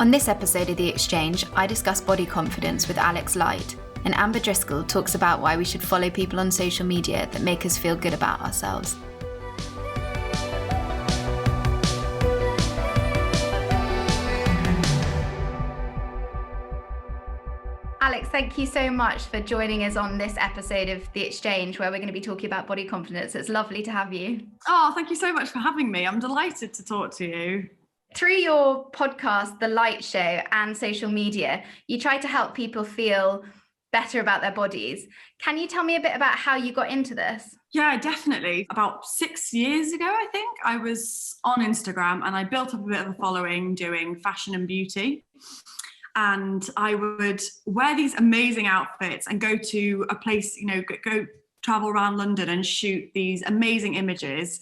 On this episode of The Exchange, I discuss body confidence with Alex Light, and Amber Driscoll talks about why we should follow people on social media that make us feel good about ourselves. Alex, thank you so much for joining us on this episode of The Exchange, where we're going to be talking about body confidence. It's lovely to have you. Oh, thank you so much for having me. I'm delighted to talk to you. Through your podcast, The Light Show, and social media, you try to help people feel better about their bodies. Can you tell me a bit about how you got into this? Yeah, definitely. About 6 years ago, I think, I was on Instagram and I built up a bit of a following doing fashion and beauty. And I would wear these amazing outfits and go to a place, go travel around London and shoot these amazing images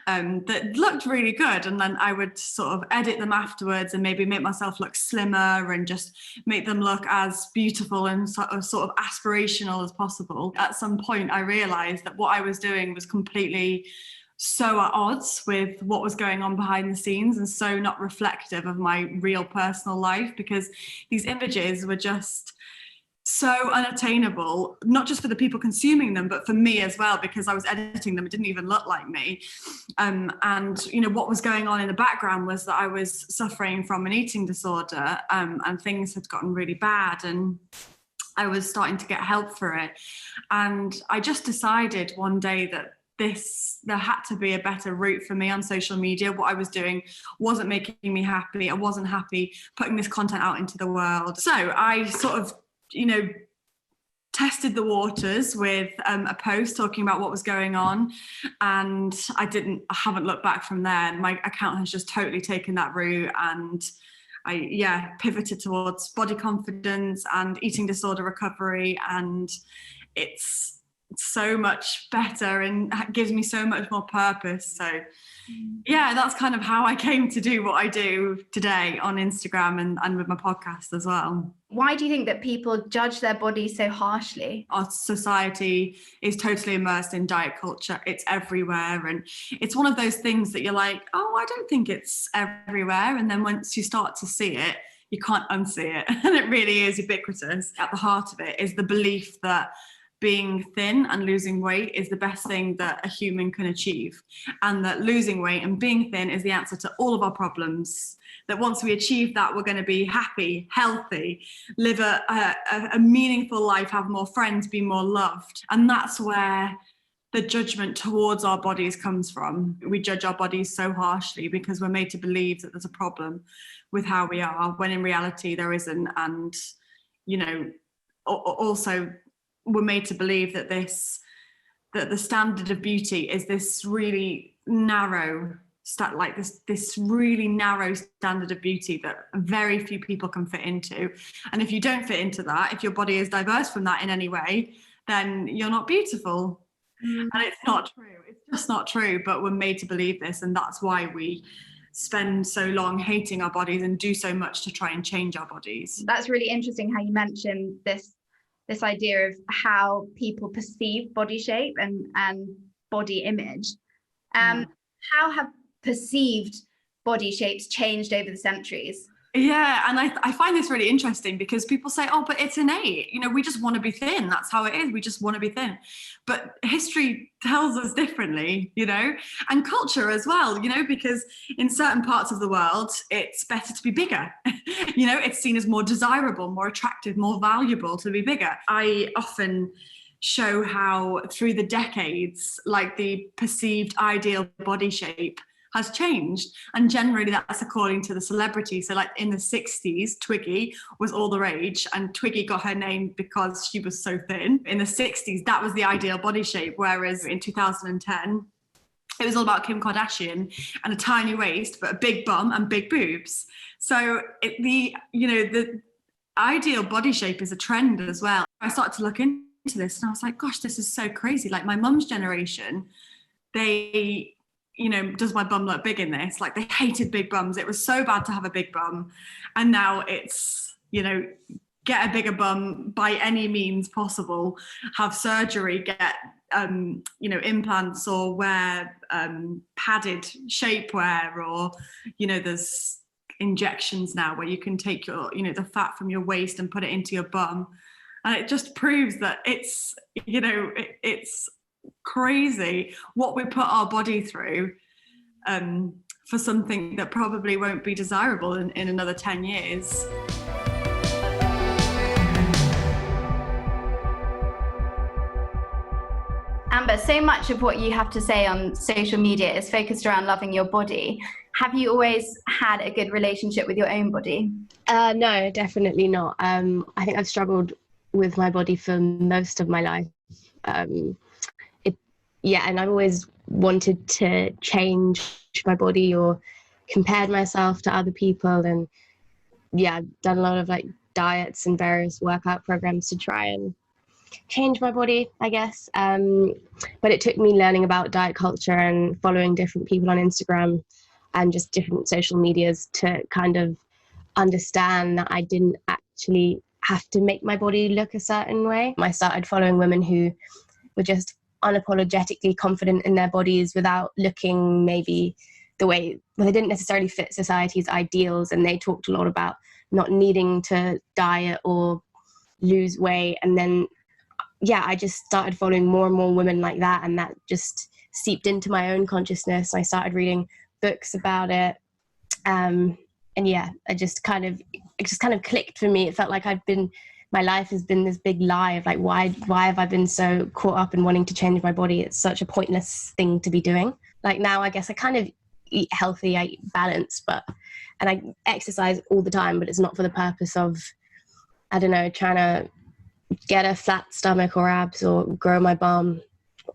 that looked really good. And then I would sort of edit them afterwards and maybe make myself look slimmer and just make them look as beautiful and sort of aspirational as possible. At some point, I realized that what I was doing was completely so at odds with what was going on behind the scenes and so not reflective of my real personal life, because these images were just so unattainable, not just for the people consuming them, but for me as well, because I was editing them. It didn't even look like me. And what was going on in the background was that I was suffering from an eating disorder, and things had gotten really bad, and I was starting to get help for it. And I just decided one day that there had to be a better route for me on social media. What I was doing wasn't making me happy. I wasn't happy putting this content out into the world. So I sort of tested the waters with a post talking about what was going on, and I haven't looked back from there. My account has just totally taken that route, and I pivoted towards body confidence and eating disorder recovery, and it's so much better and gives me so much more purpose. So that's kind of how I came to do what I do today on Instagram and with my podcast as well. Why do you think that people judge their bodies so harshly? Our society is totally immersed in diet culture. It's everywhere. And it's one of those things that you're like, oh, I don't think it's everywhere. And then once you start to see it, you can't unsee it. And it really is ubiquitous. At the heart of it is the belief that being thin and losing weight is the best thing that a human can achieve, and that losing weight and being thin is the answer to all of our problems. That once we achieve that, we're going to be happy, healthy, live a meaningful life, have more friends, be more loved. And that's where the judgment towards our bodies comes from. We judge our bodies so harshly because we're made to believe that there's a problem with how we are, when in reality there isn't. And, also we're made to believe that the standard of beauty is this really narrow this really narrow standard of beauty that very few people can fit into. And if you don't fit into that, if your body is diverse from that in any way, then you're not beautiful. And it's not true. It's just not true. But we're made to believe this, and that's why we spend so long hating our bodies and do so much to try and change our bodies. That's really interesting how you mentioned this idea of how people perceive body shape and body image. How have perceived body shapes changed over the centuries? Yeah, and I find this really interesting because people say, oh, but it's innate. We just want to be thin. That's how it is. We just want to be thin. But history tells us differently, and culture as well, because in certain parts of the world, it's better to be bigger. It's seen as more desirable, more attractive, more valuable to be bigger. I often show how through the decades, the perceived ideal body shape has changed, and generally that's according to the celebrity. So in the 60s, Twiggy was all the rage, and Twiggy got her name because she was so thin. In the 60s, that was the ideal body shape, whereas in 2010, it was all about Kim Kardashian and a tiny waist, but a big bum and big boobs. So the ideal body shape is a trend as well. I started to look into this and I was like, gosh, this is so crazy. My mum's generation, they does my bum look big in this? They hated big bums. It was so bad to have a big bum. And now it's, get a bigger bum by any means possible, have surgery, get, implants, or wear padded shapewear, or, there's injections now where you can take your, you know, the fat from your waist and put it into your bum. And it just proves that it's, you know, it's crazy what we put our body through for something that probably won't be desirable in another 10 years. Amber, so much of what you have to say on social media is focused around loving your body. Have you always had a good relationship with your own body? No, definitely not. I think I've struggled with my body for most of my life. And I've always wanted to change my body or compared myself to other people. And I've done a lot of like diets and various workout programs to try and change my body, I guess. But it took me learning about diet culture and following different people on Instagram and just different social medias to kind of understand that I didn't actually have to make my body look a certain way. I started following women who were just unapologetically confident in their bodies without looking maybe the way, well, they didn't necessarily fit society's ideals, and they talked a lot about not needing to diet or lose weight. And then I just started following more and more women like that, and that just seeped into my own consciousness. I started reading books about it, it just kind of clicked for me. It felt like my life has been this big lie of like, why have I been so caught up in wanting to change my body? It's such a pointless thing to be doing. Like now, I guess I kind of eat healthy, I eat balanced, and I exercise all the time, but it's not for the purpose of, I don't know, trying to get a flat stomach or abs or grow my bum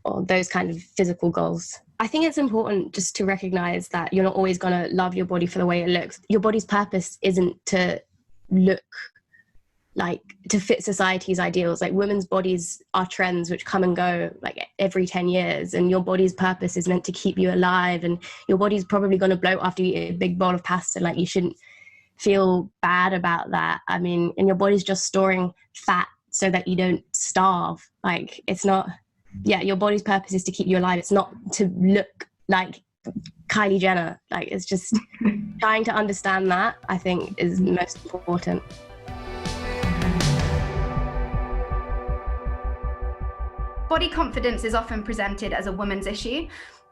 or those kind of physical goals. I think it's important just to recognize that you're not always going to love your body for the way it looks. Your body's purpose isn't to look like to fit society's ideals. Like women's bodies are trends which come and go like every 10 years, and your body's purpose is meant to keep you alive, and your body's probably going to bloat after you eat a big bowl of pasta. Like you shouldn't feel bad about that. I mean, and your body's just storing fat so that you don't starve. Like it's not, your body's purpose is to keep you alive. It's not to look like Kylie Jenner. Like it's just trying to understand that, I think, is most important. Body confidence is often presented as a woman's issue,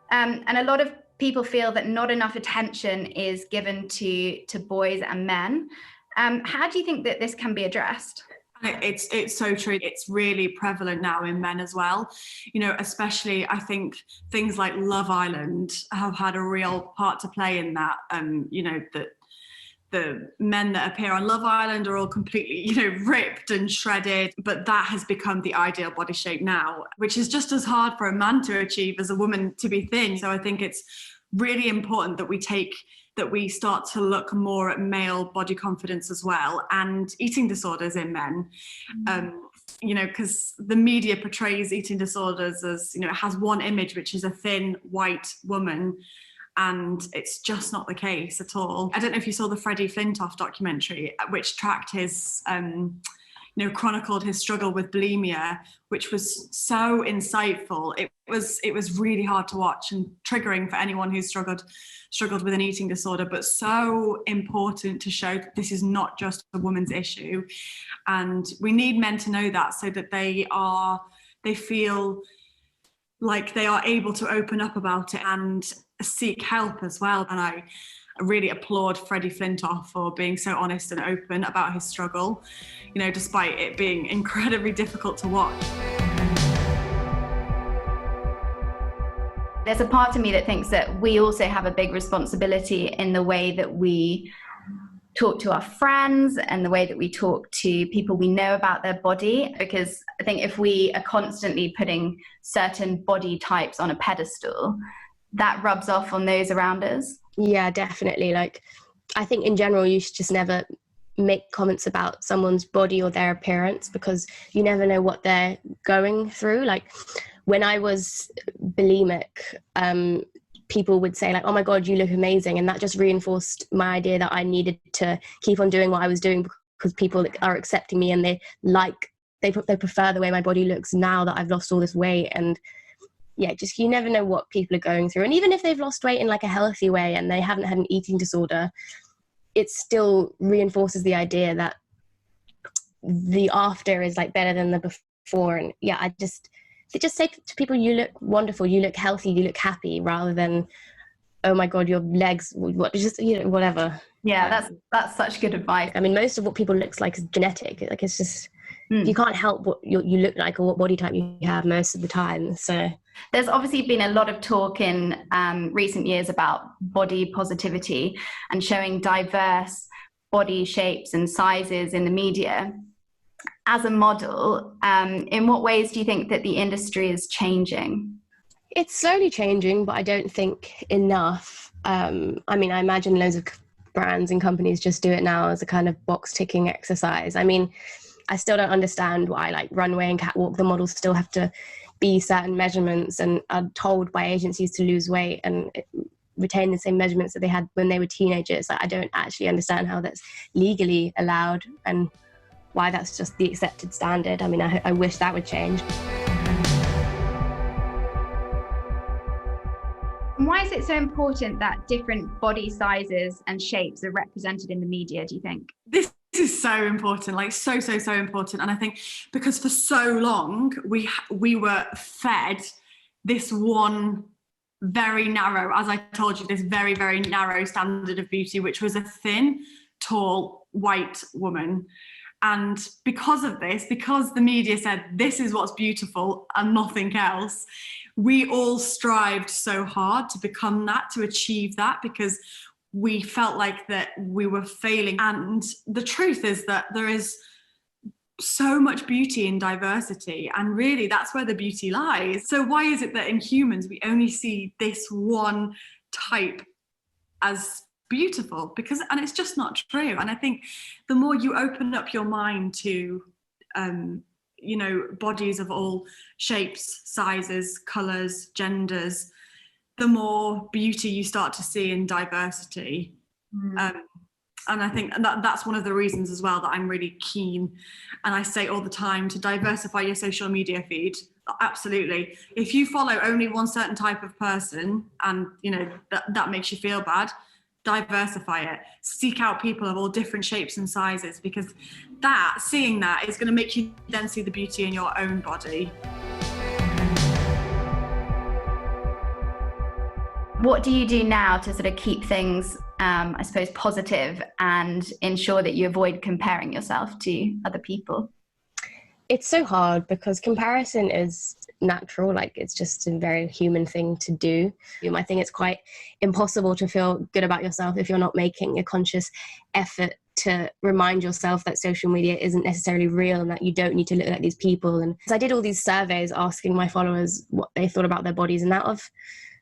and a lot of people feel that not enough attention is given to boys and men. How do you think that this can be addressed? It's so true. It's really prevalent now in men as well. You know, especially I think things like Love Island have had a real part to play in that. You know, that the men that appear on Love Island are all completely, you know, ripped and shredded, but that has become the ideal body shape now, which is just as hard for a man to achieve as a woman to be thin. So I think it's really important that we start to look more at male body confidence as well, and eating disorders in men. You know, because the media portrays eating disorders as, you know, it has one image, which is a thin white woman, and it's just not the case at all. I don't know if you saw the Freddie Flintoff documentary, which tracked his, chronicled his struggle with bulimia, which was so insightful. It was really hard to watch and triggering for anyone who's struggled with an eating disorder, but so important to show that this is not just a woman's issue. And we need men to know that, so that they feel like they are able to open up about it and seek help as well. And I really applaud Freddie Flintoff for being so honest and open about his struggle, you know, despite it being incredibly difficult to watch. There's a part of me that thinks that we also have a big responsibility in the way that we talk to our friends and the way that we talk to people we know about their body, because I think if we are constantly putting certain body types on a pedestal, that rubs off on those around us. Yeah, definitely. Like, I think in general, you should just never make comments about someone's body or their appearance, because you never know what they're going through. Like, when I was bulimic, people would say like, oh my God, you look amazing. And that just reinforced my idea that I needed to keep on doing what I was doing, because people are accepting me and they prefer the way my body looks now that I've lost all this weight. And yeah, just you never know what people are going through. And even if they've lost weight in like a healthy way and they haven't had an eating disorder, it still reinforces the idea that the after is like better than the before. And yeah, I just say to people, you look wonderful, you look healthy, you look happy, rather than, oh my God, your legs, what, just, you know, whatever. Yeah, that's such good advice. I mean, most of what people looks like is genetic. Like, it's just, you can't help what you look like or what body type you have most of the time. So there's obviously been a lot of talk in recent years about body positivity and showing diverse body shapes and sizes in the media. As a model, in what ways do you think that the industry is changing? It's slowly changing, but I don't think enough. I mean, I imagine loads of brands and companies just do it now as a kind of box ticking exercise. I mean, I still don't understand why, like, runway and catwalk, the models still have to be certain measurements and are told by agencies to lose weight and retain the same measurements that they had when they were teenagers. Like, I don't actually understand how that's legally allowed and why that's just the accepted standard. I mean, I wish that would change. Why is it so important that different body sizes and shapes are represented in the media, do you think? This is so important, like so important. And I think because for so long we were fed this one very narrow, as I told you, this very, very narrow standard of beauty, which was a thin, tall, white woman. And because of this, because the media said this is what's beautiful and nothing else, we all strived so hard to become that, to achieve that, because we felt like that we were failing. And the truth is that there is so much beauty in diversity, and really that's where the beauty lies. So why is it that in humans we only see this one type as beautiful? Because, and it's just not true. And I think the more you open up your mind to you know, bodies of all shapes, sizes, colours, genders, the more beauty you start to see in diversity. And I think that's one of the reasons as well that I'm really keen, and I say all the time, to diversify your social media feed. Absolutely. If you follow only one certain type of person and, you know, that makes you feel bad, diversify it. Seek out people of all different shapes and sizes, because seeing that is going to make you then see the beauty in your own body. What do you do now to sort of keep things, I suppose, positive and ensure that you avoid comparing yourself to other people? It's so hard because comparison is natural, like it's just a very human thing to do. I think it's quite impossible to feel good about yourself if you're not making a conscious effort to remind yourself that social media isn't necessarily real and that you don't need to look like these people. And so I did all these surveys asking my followers what they thought about their bodies, and out of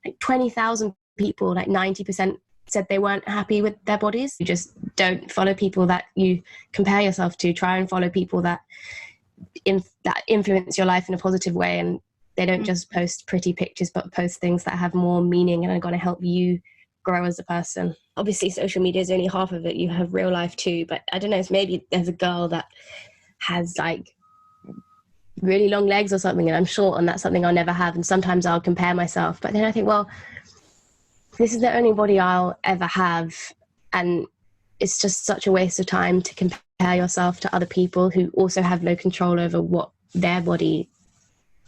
like 20,000 people, like 90% said they weren't happy with their bodies. You just don't follow people that you compare yourself to. Try and follow people that influence your life in a positive way, and they don't just post pretty pictures but post things that have more meaning and are going to help you grow as a person. Obviously social media is only half of it, you have real life too, but I don't know, maybe there's a girl that has like really long legs or something and I'm short and that's something I'll never have, and sometimes I'll compare myself, but then I think, well, this is the only body I'll ever have, and it's just such a waste of time to compare yourself to other people who also have no control over what their body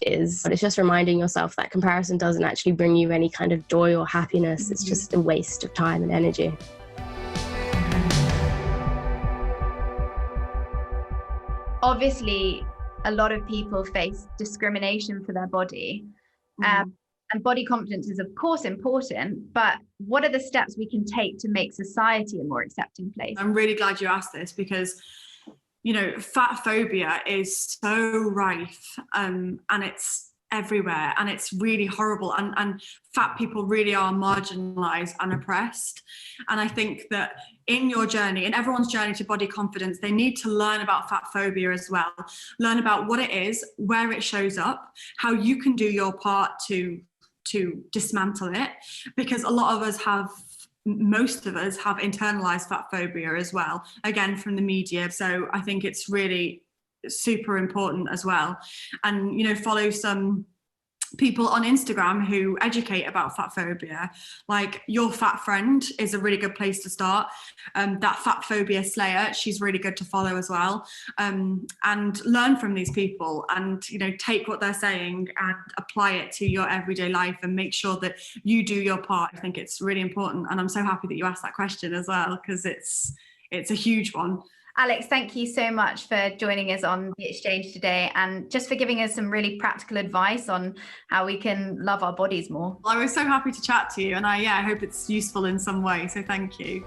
is. But it's just reminding yourself that comparison doesn't actually bring you any kind of joy or happiness. It's just a waste of time and energy. Obviously, a lot of people face discrimination for their body. And body confidence is, of course, important, but what are the steps we can take to make society a more accepting place? I'm really glad you asked this because, you know, fat phobia is so rife and it's everywhere and it's really horrible. And fat people really are marginalised and oppressed. And I think that in your journey, in everyone's journey to body confidence, they need to learn about fat phobia as well. Learn about what it is, where it shows up, how you can do your part to dismantle it, because a lot of us have, most of us have internalized fat phobia as well, again from the media. So I think it's really super important as well. And, you know, follow some people on Instagram who educate about fat phobia. Like Your Fat Friend is a really good place to start. That Fat Phobia Slayer, she's really good to follow as well. And learn from these people, and take what they're saying and apply it to your everyday life, and make sure that you do your part. I think it's really important, and I'm so happy that you asked that question as well, because it's a huge one. Alex, thank you so much for joining us on The Exchange today, and just for giving us some really practical advice on how we can love our bodies more. I was so happy to chat to you, and I hope it's useful in some way, so thank you.